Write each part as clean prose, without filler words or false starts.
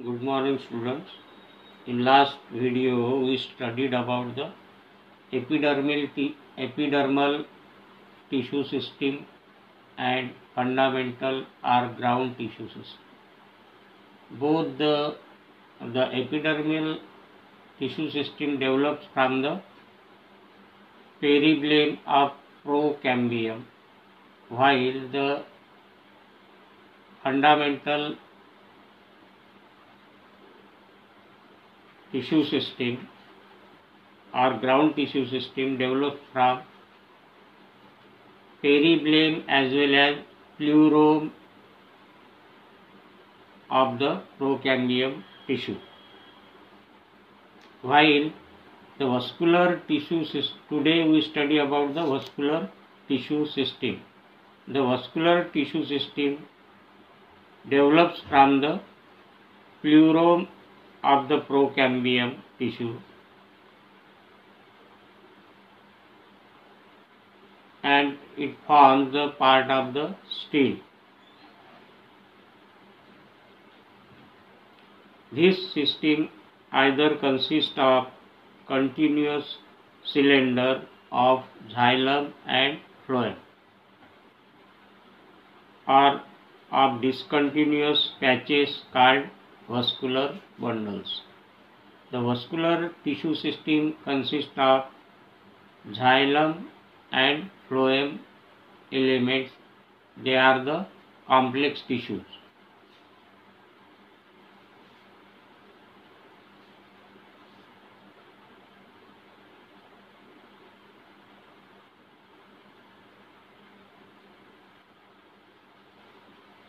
Good morning, students. In last video, we studied about the epidermal tissue system and fundamental or ground tissue system. Both the epidermal tissue system develops from the peribelum of procambium, while the fundamental tissue system or ground tissue system develops from peribelum as well as pleurome of the procambium tissue. While the vascular tissue system, today we study about the vascular tissue system. The vascular tissue system develops from the pleurome of the procambium tissue and it forms the part of the stele. This system either consists of continuous cylinder of xylem and phloem or of discontinuous patches called vascular bundles. The vascular tissue system consists of xylem and phloem elements. They are the complex tissues.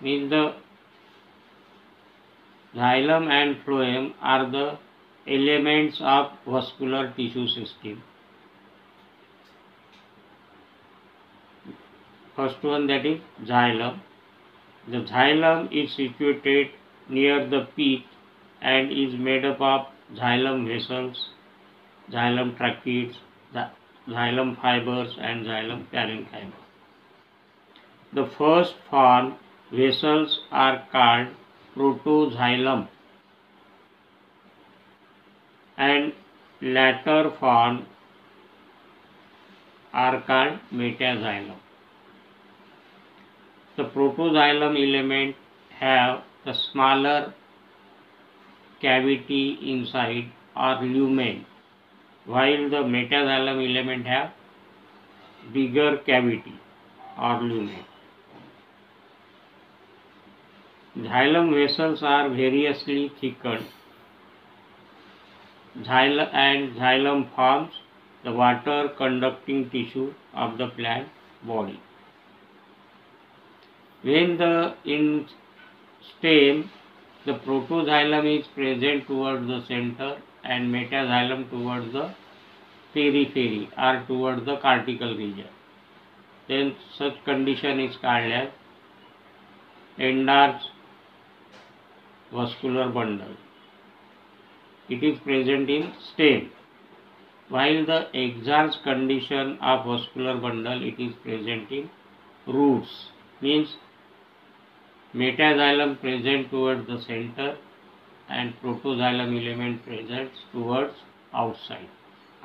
Means the xylem and phloem are the elements of vascular tissue system. First one, that is xylem. The xylem is situated near the peak and is made up of xylem vessels, xylem tracheids, xylem fibers and xylem parenchyma. The first formed vessels are called protoxylem and later formed are called metaxylem. The protoxylem element have the smaller cavity inside or lumen, while the metaxylem element have bigger cavity or lumen. Xylem vessels are variously thickened. Xylem forms the water conducting tissue of the plant body. When in stem, the protoxylem is present towards the center and metaxylem towards the periphery or towards the cortical region. Then such condition is called as enlarged vascular bundle. It is present in stem. While the exarch condition of vascular bundle, it is present in roots. Means metaxylem present towards the center and protoxylem element present towards outside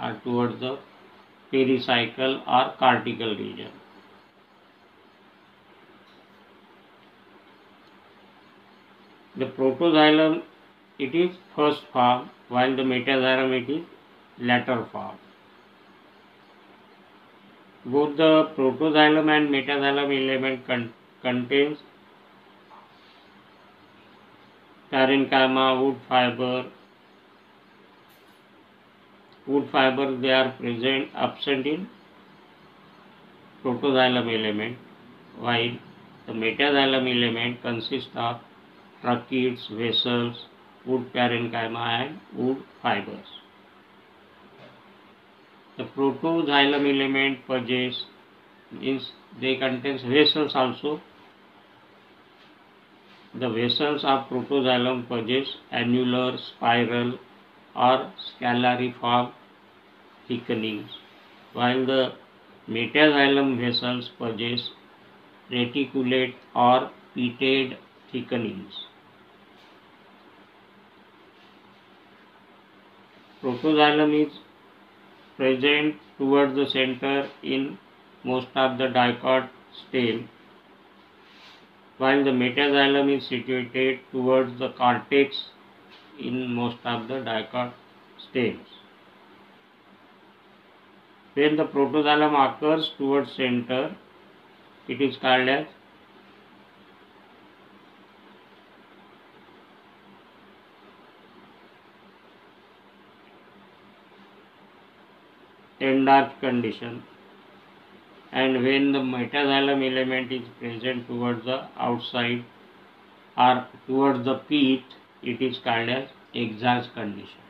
or towards the pericycle or cortical region. The protoxylem, it is first form, while the metaxylem, it is later form. Both the protoxylem and metaxylem element contains parenchyma, wood fiber. Wood fibers, they are absent in protoxylem element, while the metaxylem element consists of tracheids, vessels, wood parenchyma and wood fibers. The protoxylem element purges, means they contain vessels also. The vessels of protoxylem purges annular, spiral or scalariform thickenings, while the metaxylem vessels purges reticulate or pitted thickenings. Protoxylem is present towards the center in most of the dicot stem, while the metaxylem is situated towards the cortex in most of the dicot stems. When the protoxylem occurs towards center, it is called as endarch condition, and when the metaxylem element is present towards the outside or towards the pith, it is called as exarch condition.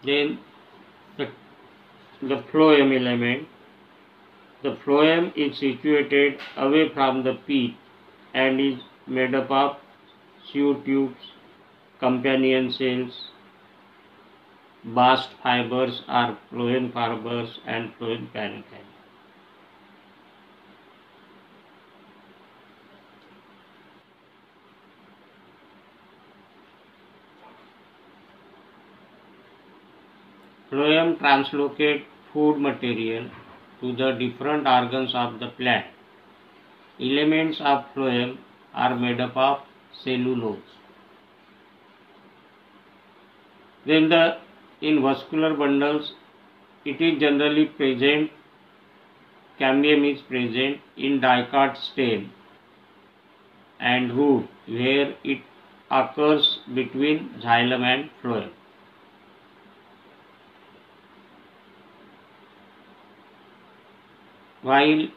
Then the phloem element. The phloem is situated away from the pith and is made up of sieve tubes, companion cells, bast fibers or phloem fibers, and phloem parenchyma. Phloem translocate food material to the different organs of the plant. Elements of phloem are made up of cellulose. Then in vascular bundles, it is generally present, cambium is present in dicot stem and root, where it occurs between xylem and phloem. While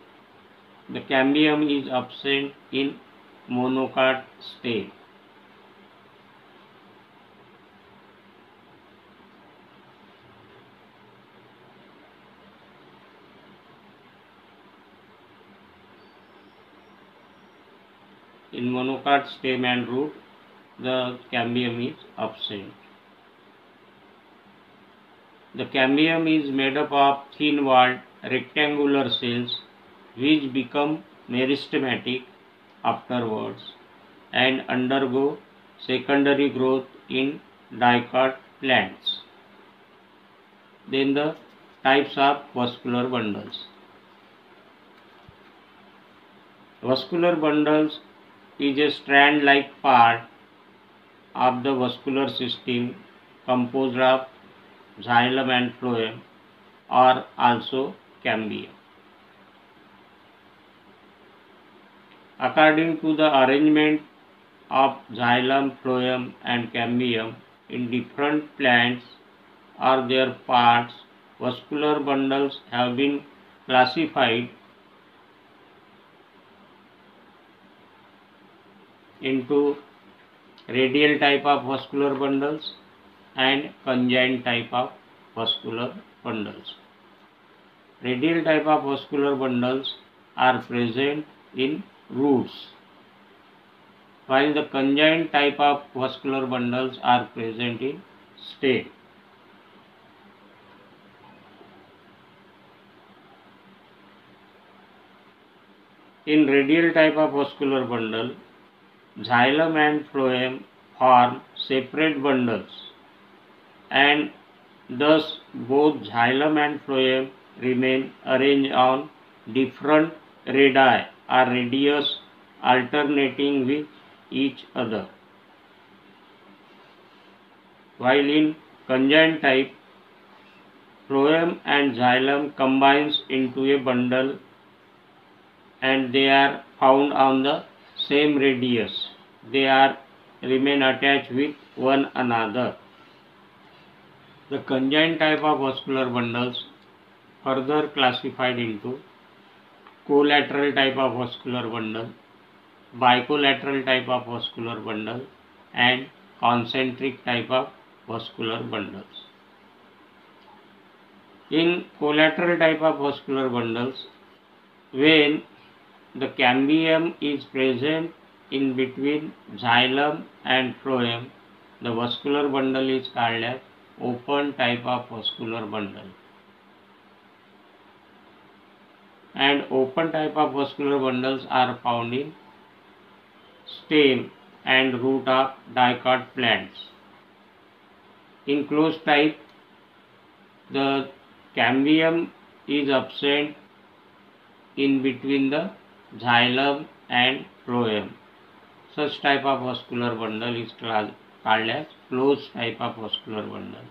the cambium is absent in monocot stem. In monocot stem and root, the cambium is absent. The cambium is made up of thin-walled rectangular cells which become meristematic afterwards and undergo secondary growth in dicot plants. Then the types of vascular bundles. Vascular bundles is a strand-like part of the vascular system composed of xylem and phloem, or also cambium. According to the arrangement of xylem, phloem and cambium in different plants or their parts, vascular bundles have been classified into radial type of vascular bundles and conjoined type of vascular bundles. Radial type of vascular bundles are present in roots, while the conjoined type of vascular bundles are present in stem. In radial type of vascular bundle, xylem and phloem form separate bundles, and thus both xylem and phloem remain arranged on different radii or radius alternating with each other. While in conjoined type, phloem and xylem combines into a bundle and they are found on the same radius. They remain attached with one another. The conjoined type of vascular bundles further classified into collateral type of vascular bundle, bicollateral type of vascular bundle, and concentric type of vascular bundles. In collateral type of vascular bundles, when the cambium is present in between xylem and phloem, the vascular bundle is called as open type of vascular bundle. And open type of vascular bundles are found in stem and root of dicot plants. In closed type, the cambium is absent in between the xylem and phloem. Such type of vascular bundle is called as closed type of vascular bundle.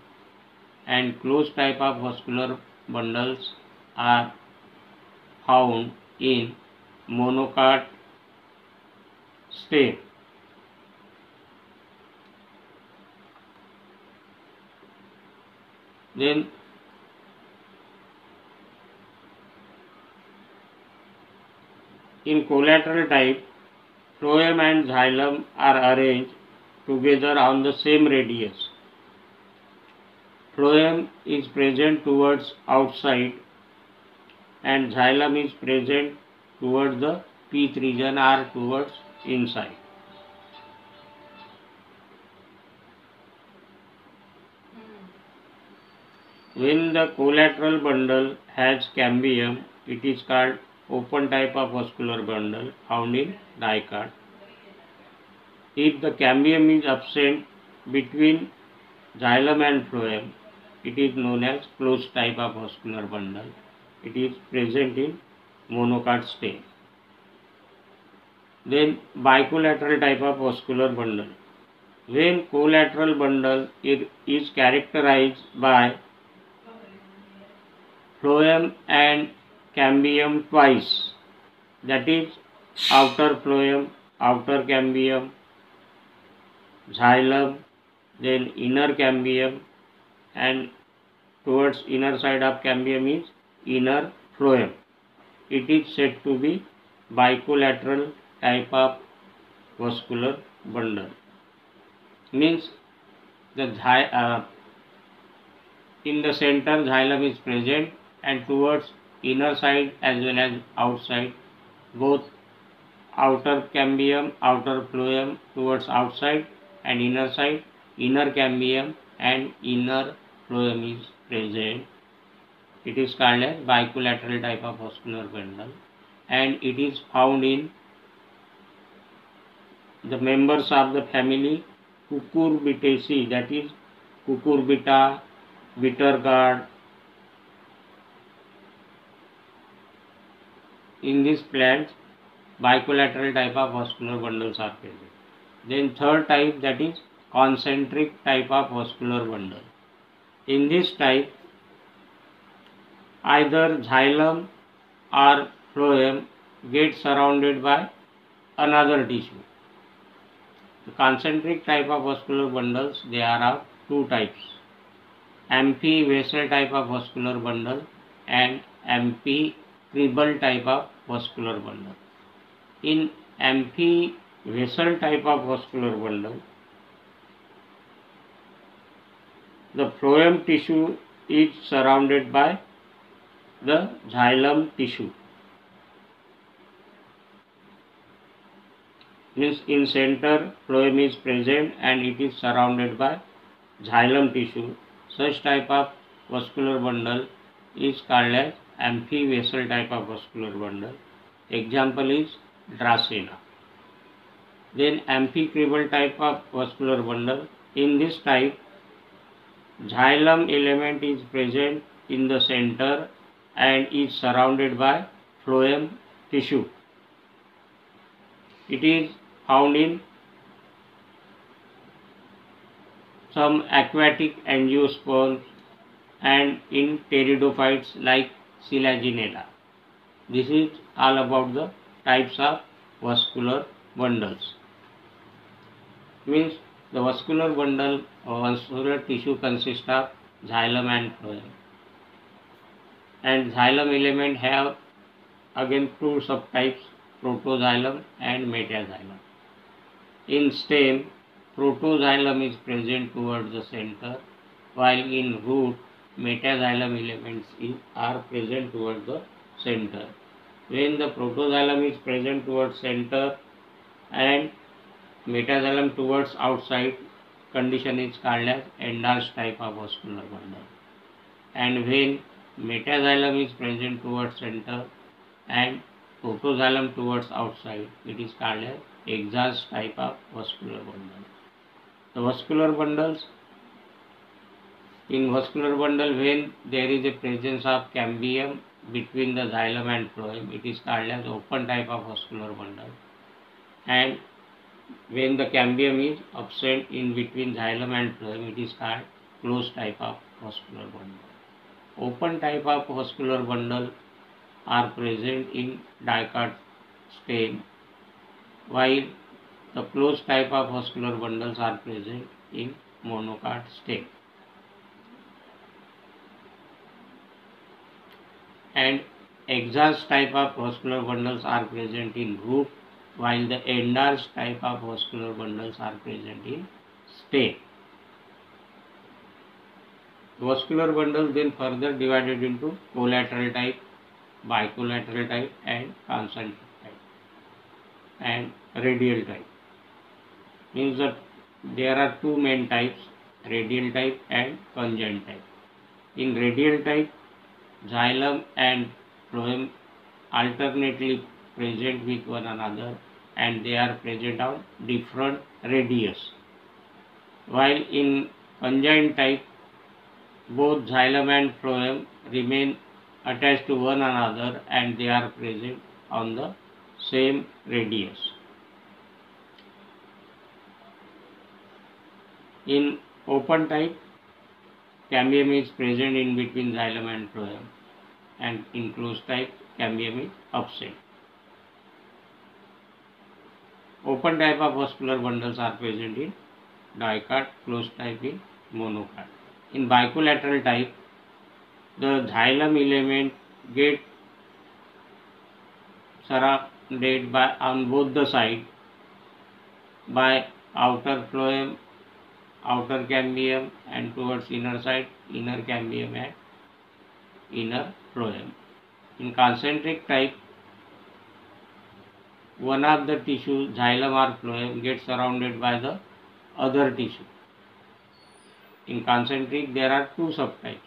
And closed type of vascular bundles are found in monocot stem. Then in collateral type, phloem and xylem are arranged together on the same radius. Phloem is present towards outside and xylem is present towards the pith region or towards inside. When the collateral bundle has cambium, it is called open type of vascular bundle found in dicot. If the cambium is absent between xylem and phloem, it is known as closed type of vascular bundle. It is present in monocot stem. Then bicollateral type of vascular bundle. When collateral bundle is characterized by phloem and cambium twice, that is outer phloem, outer cambium, xylem, then inner cambium, and towards inner side of cambium is inner phloem. It is said to be bicollateral type of vascular bundle. Means the in the center xylem is present and towards inner side as well as outside, both outer cambium, outer phloem towards outside and inner side, inner cambium and inner phloem is present. It is called as bicollateral type of vascular bundle, and it is found in the members of the family Cucurbitaceae, that is Cucurbita, bittergourd. In this plant, bicollateral type of vascular bundles are present. Then third type, that is concentric type of vascular bundle. In this type, either xylem or phloem gets surrounded by another tissue. The concentric type of vascular bundles, they are of two types: amphi-vessel type of vascular bundle and amphi-cribal type of vascular bundle. In amphi-vessel type of vascular bundle, the phloem tissue is surrounded by the xylem tissue. Means in center phloem is present and it is surrounded by xylem tissue. Such type of vascular bundle is called as amphi-vessel type of vascular bundle. Example is Dracaena. Then amphi-cribal type of vascular bundle. In this type, xylem element is present in the center and is surrounded by phloem tissue. It is found in some aquatic angiosperms and in pteridophytes like Selaginella. This is all about the types of vascular bundles. Means the vascular bundle or vascular tissue consists of xylem and phloem. And xylem element have again two subtypes, protoxylem and metaxylem. In stem, protoxylem is present towards the center, while in root, metaxylem elements are present towards the center. When the protoxylem is present towards center and metaxylem towards outside, condition is called as enlarged type of vascular bundle. And when metaxylem is present towards center and protoxylem towards outside, it is called as exhaust type of vascular bundle. The vascular bundles, in vascular bundle, when there is a presence of cambium between the xylem and phloem, it is called as open type of vascular bundle. And when the cambium is absent in between xylem and phloem, it is called closed type of vascular bundle. Open type of vascular bundle are present in dicot stem, while the closed type of vascular bundles are present in monocot stem. And exhaust type of vascular bundles are present in root, while the endarched type of vascular bundles are present in stem. Vascular bundles then further divided into collateral type, bicollateral type, and concentric type, and radial type. Means that there are two main types, radial type and conjoined type. In radial type, xylem and phloem alternately present with one another, and they are present on different radius. While in conjoined type, both xylem and phloem remain attached to one another and they are present on the same radius. In open type, cambium is present in between xylem and phloem, and in closed type, cambium is absent. Open type of vascular bundles are present in dicot, closed type in monocot. In bicollateral type, the xylem element get surrounded by on both the sides by outer phloem, outer cambium, and towards inner side, inner cambium and inner phloem. In concentric type, one of the tissue, xylem or phloem, gets surrounded by the other tissue. In concentric, there are two subtypes,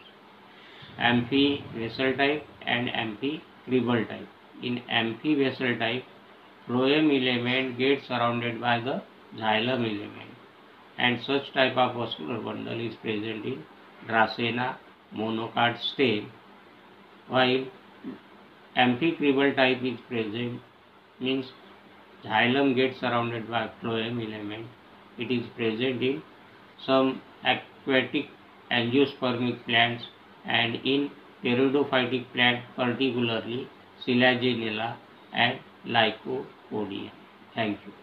amphi-vessel type and amphi-cribal type. In amphi-vessel type, phloem element gets surrounded by the xylem element, and such type of vascular bundle is present in Dracaena monocot stem, while amphi-cribal type is present, means xylem gets surrounded by phloem element. It is present in some aquatic angiospermic plants and in pteridophytic plant, particularly Selaginella and Lycopodium. Thank you.